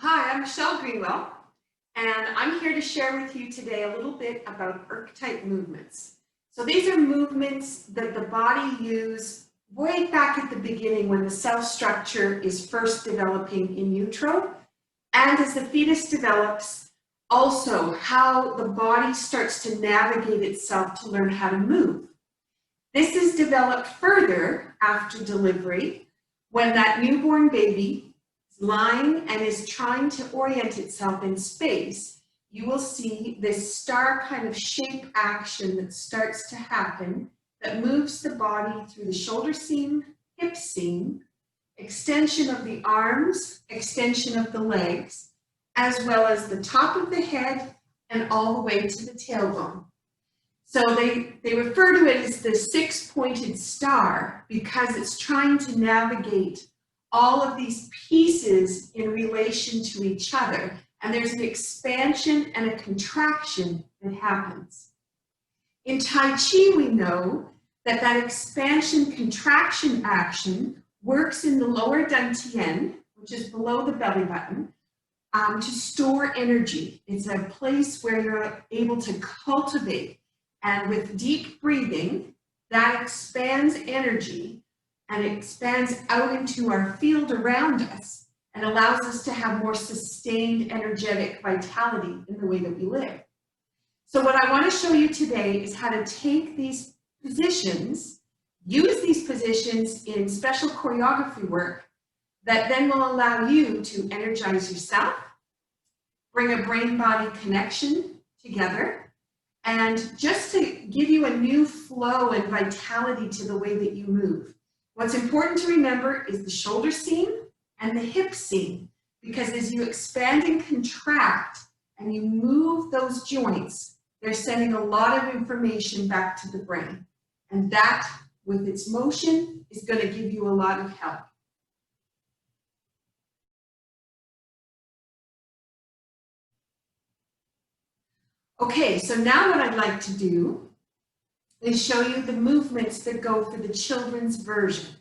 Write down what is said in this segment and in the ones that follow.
Hi, I'm Michelle Greenwell, and I'm here to share with you today a little bit about archetype movements. So these are movements that the body uses way back at the beginning when the cell structure is first developing in utero, and as the fetus develops, also how the body starts to navigate itself to learn how to move. This is developed further after delivery when that newborn baby lying and is trying to orient itself in space. You will see this star kind of shape action that starts to happen that moves the body through the shoulder seam, hip seam, extension of the arms, extension of the legs, as well as the top of the head and all the way to the tailbone. So they refer to it as the six-pointed star because it's trying to navigate all of these pieces in relation to each other. And there's an expansion and a contraction that happens. In Tai Chi, we know that that expansion-contraction action works in the lower dantian, which is below the belly button, to store energy. It's a place where you're able to cultivate. And with deep breathing, that expands energy and it expands out into our field around us and allows us to have more sustained energetic vitality in the way that we live. So what I want to show you today is how to take these positions, use these positions in special choreography work that then will allow you to energize yourself, bring a brain-body connection together, and just to give you a new flow and vitality to the way that you move. What's important to remember is the shoulder seam and the hip seam, because as you expand and contract and you move those joints, they're sending a lot of information back to the brain. And that, with its motion, is going to give you a lot of help. Okay, so now what I'd like to do is show you the movements that go for the children's version.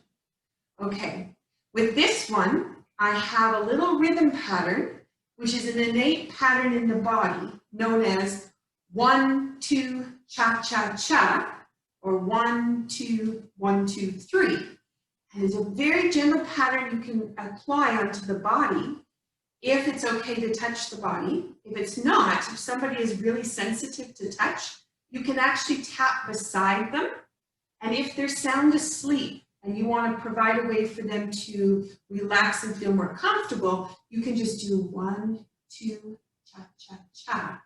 Okay, with this one, I have a little rhythm pattern, which is an innate pattern in the body, known as 1, 2, cha-cha-cha, or 1, 2, 1, 2, 3. And it's a very gentle pattern you can apply onto the body if it's okay to touch the body. If it's not, if somebody is really sensitive to touch, you can actually tap beside them. And if they're sound asleep and you want to provide a way for them to relax and feel more comfortable, you can just do 1, 2, cha-cha-cha.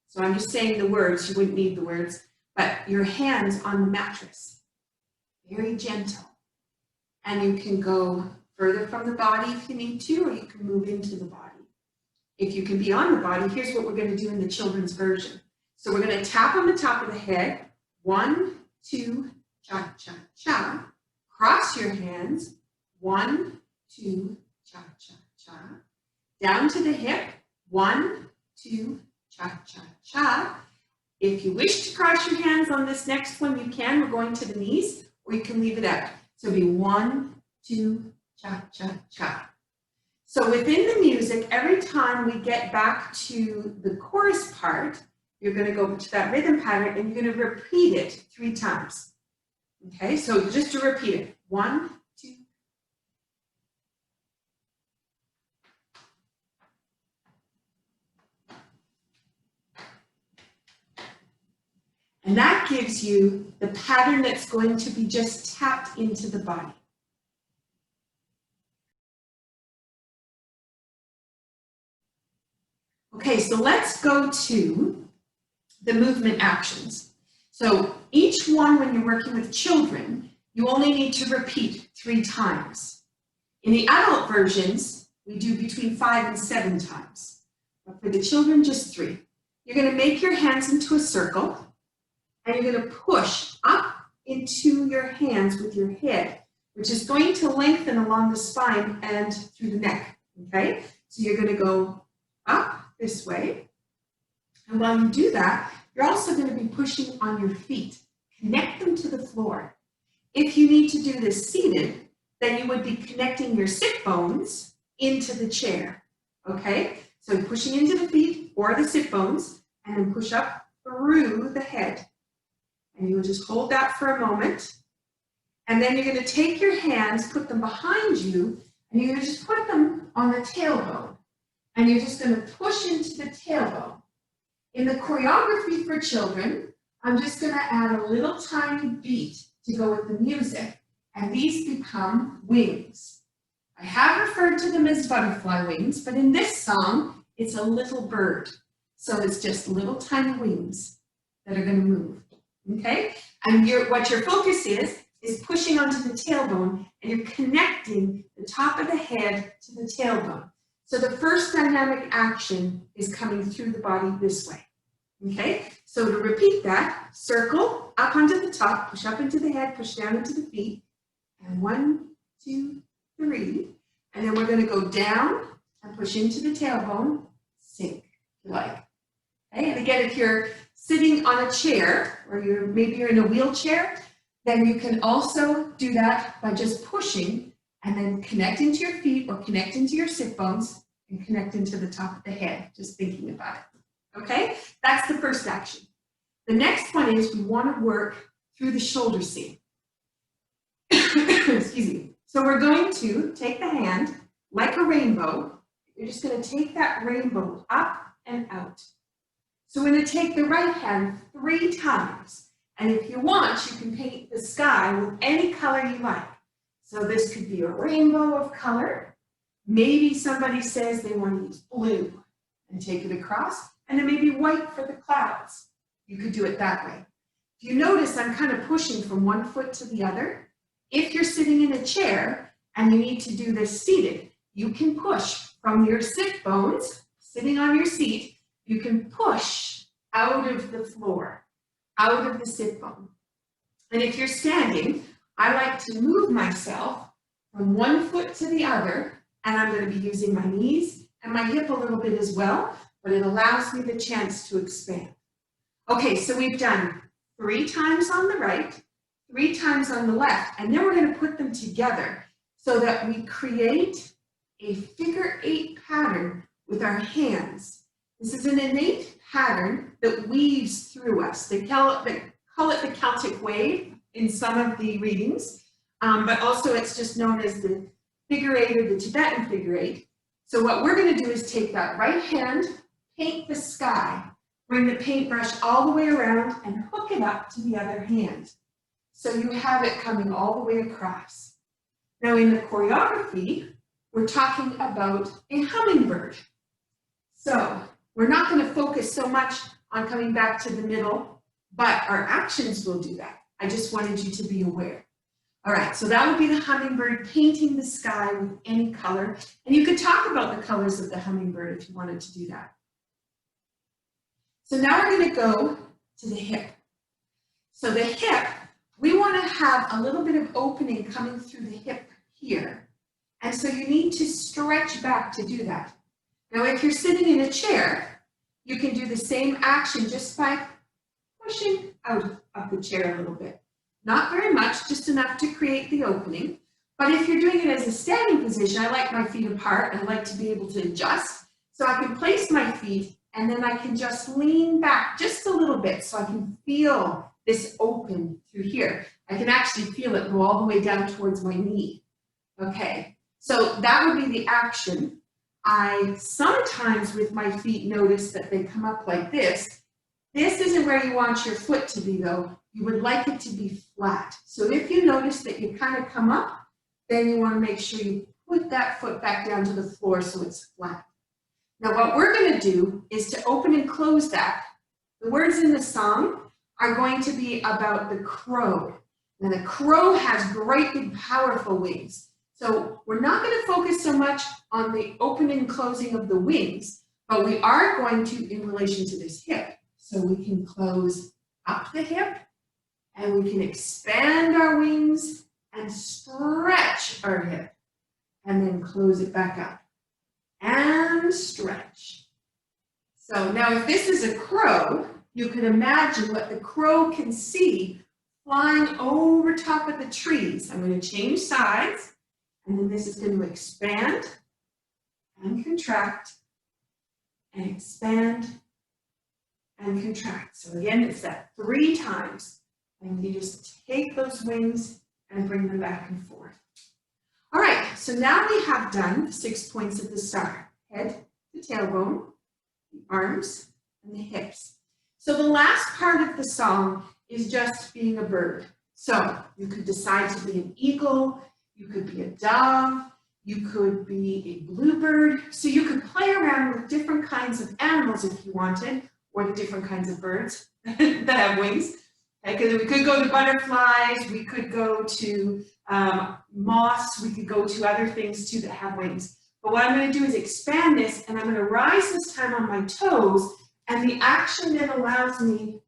So I'm just saying the words, you wouldn't need the words, but your hands on the mattress, very gentle. And you can go further from the body if you need to, or you can move into the body. If you can be on the body, here's what we're going to do in the children's version. So we're going to tap on the top of the head, 1, 2, cha-cha-cha. Cross your hands, 1, 2, cha-cha-cha. Down to the hip, 1, 2, cha-cha-cha. If you wish to cross your hands on this next one, you can. We're going to the knees, or you can leave it out. So it'll be 1, 2, cha-cha-cha. So within the music, every time we get back to the chorus part, you're going to go to that rhythm pattern and you're going to repeat it 3 times. Okay, so just to repeat it, 1, 2. And that gives you the pattern that's going to be just tapped into the body. Okay, so let's go to the movement actions. So each one, when you're working with children, you only need to repeat 3 times. In the adult versions, we do between 5 and 7 times. But for the children, just 3. You're going to make your hands into a circle, and you're going to push up into your hands with your head, which is going to lengthen along the spine and through the neck. Okay, so you're going to go up this way. And while you do that, you're also going to be pushing on your feet. Connect them to the floor. If you need to do this seated, then you would be connecting your sit bones into the chair. okay? So pushing into the feet or the sit bones, and then push up through the head. And you'll just hold that for a moment. And then you're going to take your hands, put them behind you, and you're going to just put them on the tailbone. And you're just going to push into the tailbone. In the choreography for children, I'm just going to add a little tiny beat to go with the music, and these become wings. I have referred to them as butterfly wings, but in this song, it's a little bird. So it's just little tiny wings that are going to move, okay? And what your focus is pushing onto the tailbone, and you're connecting the top of the head to the tailbone. So the first dynamic action is coming through the body this way, okay? So to repeat that, circle up onto the top, push up into the head, push down into the feet, and 1, 2, 3. And then we're going to go down and push into the tailbone, sink, if you like. Okay? And again, if you're sitting on a chair, or maybe you're in a wheelchair, then you can also do that by just pushing and then connect into your feet or connect into your sit bones and connect into the top of the head, just thinking about it. Okay? That's the first action. The next one is we want to work through the shoulder seam. Excuse me. So we're going to take the hand like a rainbow. You're just going to take that rainbow up and out. So we're going to take the right hand 3 times. And if you want, you can paint the sky with any color you like. So this could be a rainbow of color. Maybe somebody says they want to use blue and take it across, and then maybe white for the clouds. You could do it that way. If you notice, I'm kind of pushing from one foot to the other. If you're sitting in a chair and you need to do this seated, you can push from your sit bones, sitting on your seat, you can push out of the floor, out of the sit bone. And if you're standing, I like to move myself from one foot to the other, and I'm going to be using my knees and my hip a little bit as well, but it allows me the chance to expand. Okay, so we've done 3 times on the right, 3 times on the left, and then we're going to put them together so that we create a figure 8 pattern with our hands. This is an innate pattern that weaves through us. They call it the Celtic wave in some of the readings, but also it's just known as the figure 8 or the Tibetan figure 8. So what we're going to do is take that right hand, paint the sky, bring the paintbrush all the way around and hook it up to the other hand. So you have it coming all the way across. Now in the choreography, we're talking about a hummingbird. So we're not going to focus so much on coming back to the middle, but our actions will do that. I just wanted you to be aware. All right, so that would be the hummingbird painting the sky with any color. And you could talk about the colors of the hummingbird if you wanted to do that. So now we're going to go to the hip. So the hip, we want to have a little bit of opening coming through the hip here. And so you need to stretch back to do that. Now, if you're sitting in a chair, you can do the same action just by pushing out of the chair a little bit. Not very much, just enough to create the opening. But if you're doing it as a standing position, I like my feet apart. I like to be able to adjust. So I can place my feet and then I can just lean back just a little bit so I can feel this open through here. I can actually feel it go all the way down towards my knee. Okay, so that would be the action. I sometimes with my feet notice that they come up like this. This isn't where you want your foot to be though. You would like it to be flat. So if you notice that you kind of come up, then you want to make sure you put that foot back down to the floor so it's flat. Now what we're going to do is to open and close that. The words in the song are going to be about the crow. Now the crow has great big powerful wings. So we're not going to focus so much on the opening and closing of the wings, but we are going to in relation to this hip. So we can close up the hip and we can expand our wings and stretch our hip and then close it back up and stretch. So now if this is a crow, you can imagine what the crow can see flying over top of the trees. I'm going to change sides. And then this is going to expand and contract and expand and contract. So again, it's that 3 times. And you just take those wings and bring them back and forth. All right, so now we have done 6 points of the star. Head to tailbone, the arms, and the hips. So the last part of the song is just being a bird. So you could decide to be an eagle, you could be a dove, you could be a bluebird. So you could play around with different kinds of animals if you wanted, or the different kinds of birds that have wings. Okay, because we could go to butterflies, we could go to moths, we could go to other things too that have wings. But what I'm going to do is expand this, and I'm going to rise this time on my toes, and the action then allows me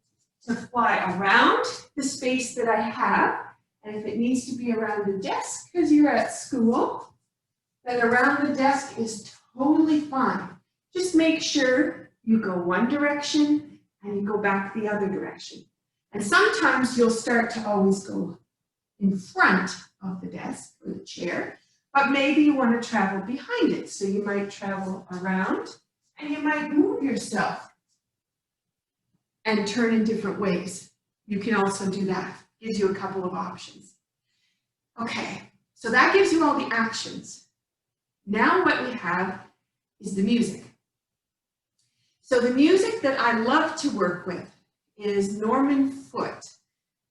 to fly around the space that I have. And if it needs to be around the desk because you're at school, then around the desk is totally fine. Just make sure you go one direction and you go back the other direction. And sometimes you'll start to always go in front of the desk or the chair, but maybe you want to travel behind it. So you might travel around and you might move yourself and turn in different ways. You can also do that. Gives you a couple of options. Okay, so that gives you all the actions. Now what we have is the music. So the music that I love to work with is Norman Foote,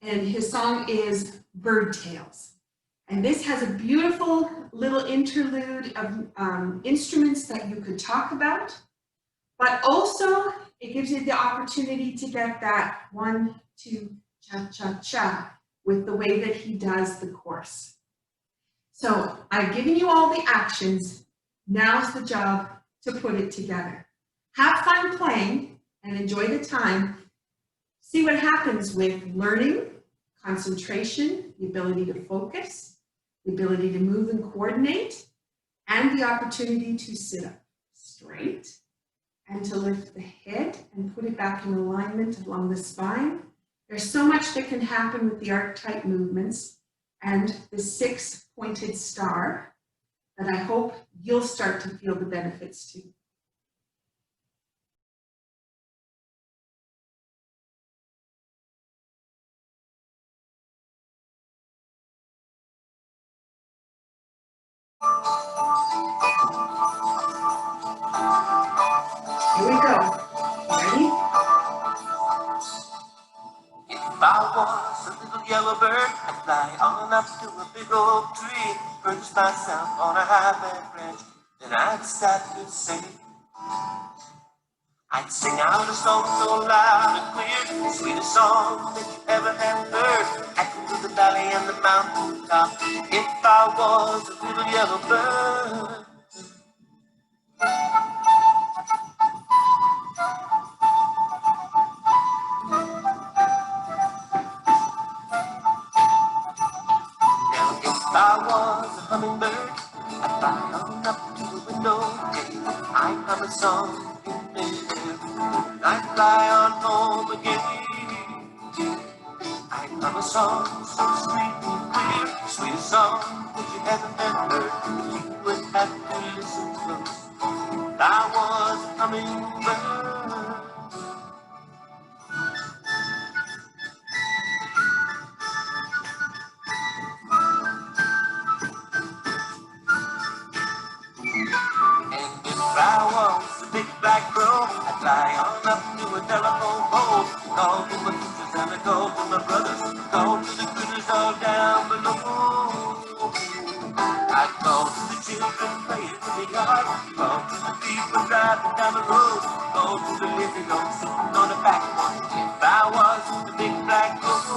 and his song is Bird Tales. And this has a beautiful little interlude of instruments that you could talk about, but also it gives you the opportunity to get that 1, 2, cha-cha-cha with the way that he does the chorus. So I've given you all the actions. Now's the job to put it together. Have fun playing and enjoy the time. See what happens with learning, concentration, the ability to focus, the ability to move and coordinate, and the opportunity to sit up straight and to lift the head and put it back in alignment along the spine. There's so much that can happen with the archetype movements and the 6-pointed star that I hope you'll start to feel the benefits to. Here we go. Ready? If I was a little yellow bird, I'd fly on up to a big oak tree, perch myself on a high branch, then I'd start to sing. I'd sing out a song so loud and clear, the sweetest song that you ever have heard, echoing through the valley and the mountain top. If I was a little yellow bird. If I was a hummingbird, I'd fly on up to the window pane. I'd hum a song in midair, I'd fly on home again. I'd hum a song so sweet and clear, the sweetest song that you ever heard. You would have to listen close. If I was a hummingbird. And if I was a big black crow, I'd fly on up to a telephone pole, call to my sisters and I call to my brothers, call to the critters all down below. I'd call to the children playing in the yard, call to the people driving down the road, call to the living on sitting on the back porch. If I was the big black crow.